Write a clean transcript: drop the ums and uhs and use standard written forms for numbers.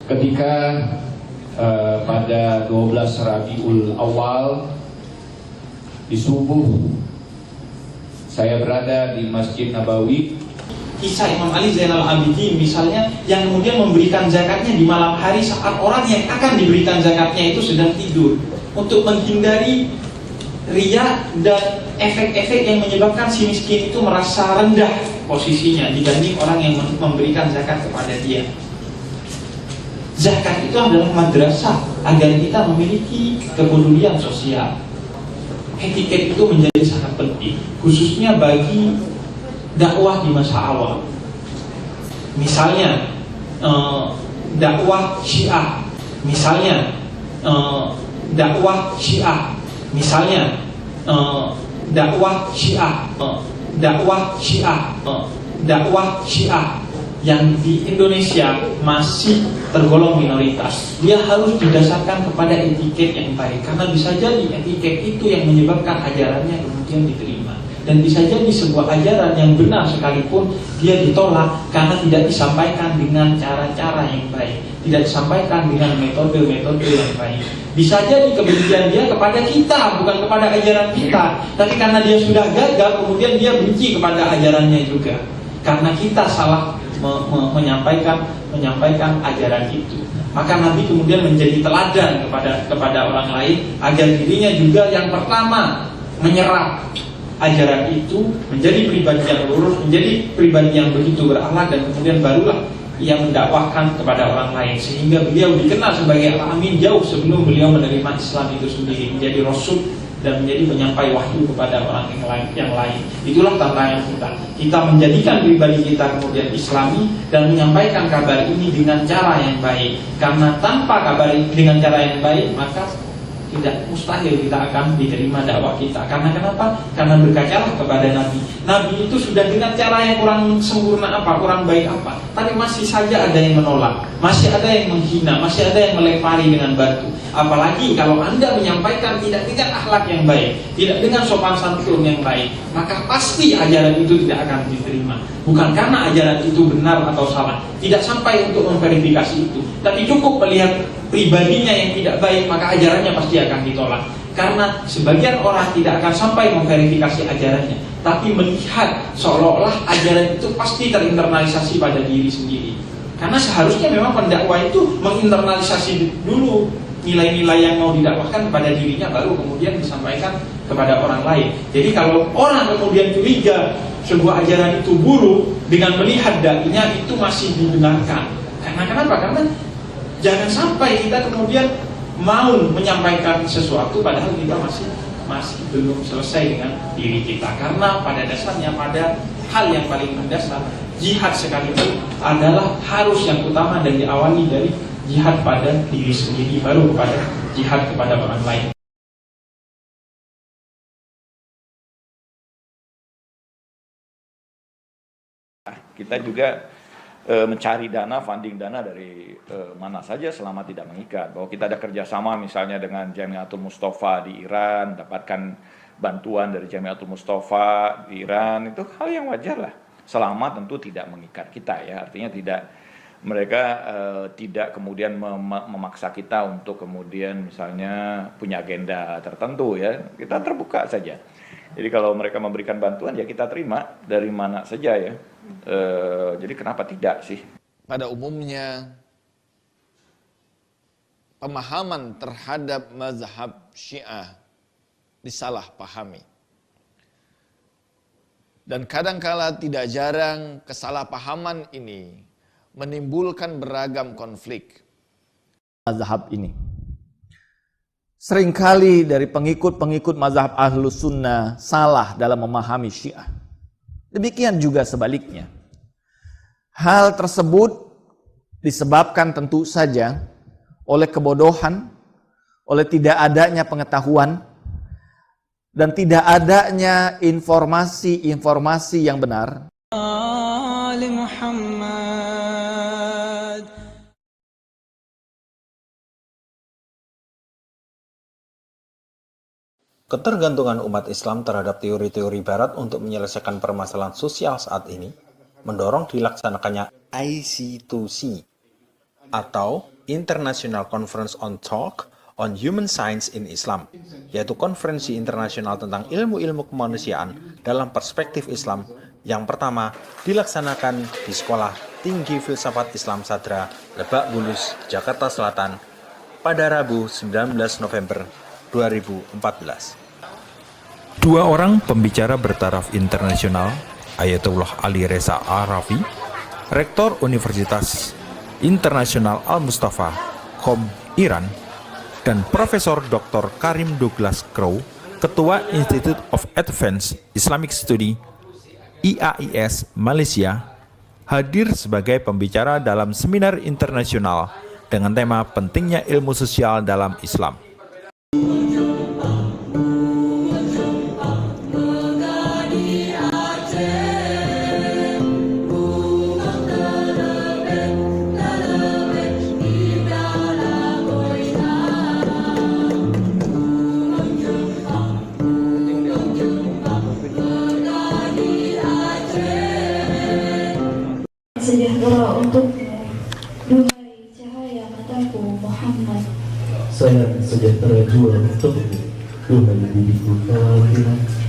Ketika pada 12 Rabiul Awal di subuh saya berada di Masjid Nabawi. Kisah Imam Ali Zainal Abidin misalnya, yang kemudian memberikan zakatnya di malam hari saat orang yang akan diberikan zakatnya itu sedang tidur, untuk menghindari riya dan efek-efek yang menyebabkan si miskin itu merasa rendah posisinya dibanding orang yang memberikan zakat kepada dia. Zakat itu adalah madrasah agar kita memiliki kepedulian sosial. Etiket itu menjadi sangat penting, khususnya bagi dakwah di masa awal. Misalnya dakwah Syiah, misalnya dakwah Syiah, misalnya dakwah Syiah, dakwah Syiah, dakwah Syiah yang di Indonesia masih tergolong minoritas. Dia harus didasarkan kepada etiket yang baik, karena bisa jadi etiket itu yang menyebabkan ajarannya kemudian diterima, dan bisa jadi sebuah ajaran yang benar sekalipun dia ditolak karena tidak disampaikan dengan cara-cara yang baik, tidak disampaikan dengan metode-metode yang baik. Bisa jadi kebencian dia kepada kita, bukan kepada ajaran kita, tapi karena dia sudah gagal kemudian dia benci kepada ajarannya juga, karena kita salah menyampaikan ajaran itu. Maka Nabi kemudian menjadi teladan kepada orang lain agar dirinya juga yang pertama menyerap ajaran itu, menjadi pribadi yang lurus, menjadi pribadi yang begitu berakhlak, dan kemudian barulah ia mendakwahkan kepada orang lain, sehingga beliau dikenal sebagai al-amin jauh sebelum beliau menerima Islam itu sendiri, menjadi rasul dan menjadi penyampai wahyu kepada orang yang lain. Itulah tantangan kita menjadikan pribadi kita kemudian Islami dan menyampaikan kabar ini dengan cara yang baik. Karena tanpa kabar dengan cara yang baik, maka tidak mustahil kita akan diterima dakwah kita. Karena kenapa? Karena berkacalah kepada Nabi. Nabi itu sudah dengan cara yang kurang sempurna apa, kurang baik apa, tapi masih saja ada yang menolak, masih ada yang menghina, masih ada yang melempari dengan batu. Apalagi kalau Anda menyampaikan tidak dengan akhlak yang baik, tidak dengan sopan santun yang baik, maka pasti ajaran itu tidak akan diterima. Bukan karena ajaran itu benar atau salah, tidak sampai untuk memverifikasi itu, tapi cukup melihat pribadinya yang tidak baik, maka ajarannya pasti akan ditolak. Karena sebagian orang tidak akan sampai memverifikasi ajarannya, tapi melihat seolah-olah ajaran itu pasti terinternalisasi pada diri sendiri. Karena seharusnya memang pendakwah itu menginternalisasi dulu nilai-nilai yang mau didakwahkan kepada dirinya, baru kemudian disampaikan kepada orang lain. Jadi kalau orang kemudian curiga sebuah ajaran itu buruk dengan melihat dai-nya itu masih dibenarkan. Karena kenapa? Karena jangan sampai kita kemudian mau menyampaikan sesuatu padahal kita masih belum selesai dengan diri kita. Karena pada dasarnya, pada hal yang paling mendasar, jihad sekalipun adalah harus yang utama dan diawali dari jihad pada diri sendiri, baru kepada jihad kepada orang lain. Kita juga mencari dana, funding dana dari mana saja selama tidak mengikat. Bahwa kita ada kerjasama misalnya dengan Jamiatul Mustafa di Iran, dapatkan bantuan dari Jamiatul Mustafa di Iran, itu hal yang wajar lah. Selama tentu tidak mengikat kita ya, artinya mereka tidak kemudian memaksa kita untuk kemudian misalnya punya agenda tertentu ya. Kita terbuka saja. Jadi kalau mereka memberikan bantuan ya kita terima dari mana saja ya. Jadi kenapa tidak sih? Pada umumnya pemahaman terhadap mazhab Syiah disalahpahami. Dan kadangkala tidak jarang kesalahpahaman ini menimbulkan beragam konflik. Mazhab ini seringkali dari pengikut-pengikut mazhab Ahlus Sunnah salah dalam memahami Syiah. Demikian juga sebaliknya. Hal tersebut disebabkan tentu saja oleh kebodohan, oleh tidak adanya pengetahuan, dan tidak adanya informasi-informasi yang benar. Ketergantungan umat Islam terhadap teori-teori Barat untuk menyelesaikan permasalahan sosial saat ini mendorong dilaksanakannya IC2C atau International Conference on Talk on Human Science in Islam, yaitu konferensi internasional tentang ilmu-ilmu kemanusiaan dalam perspektif Islam yang pertama dilaksanakan di Sekolah Tinggi Filsafat Islam Sadra, Lebak Bulus, Jakarta Selatan pada Rabu 19 November 2014. Dua orang pembicara bertaraf internasional, Ayatullah Ali Reza Arafi, Rektor Universitas Internasional Al-Mustafa, Qom, Iran, dan Profesor Dr. Karim Douglas Crow, Ketua Institute of Advanced Islamic Study, IAIS, Malaysia, hadir sebagai pembicara dalam seminar internasional dengan tema pentingnya ilmu sosial dalam Islam. Sejahtera untukmu, duhai cahaya mataku Muhammad. Saya sejahtera juga untukmu, duhai bibiku Fatimah.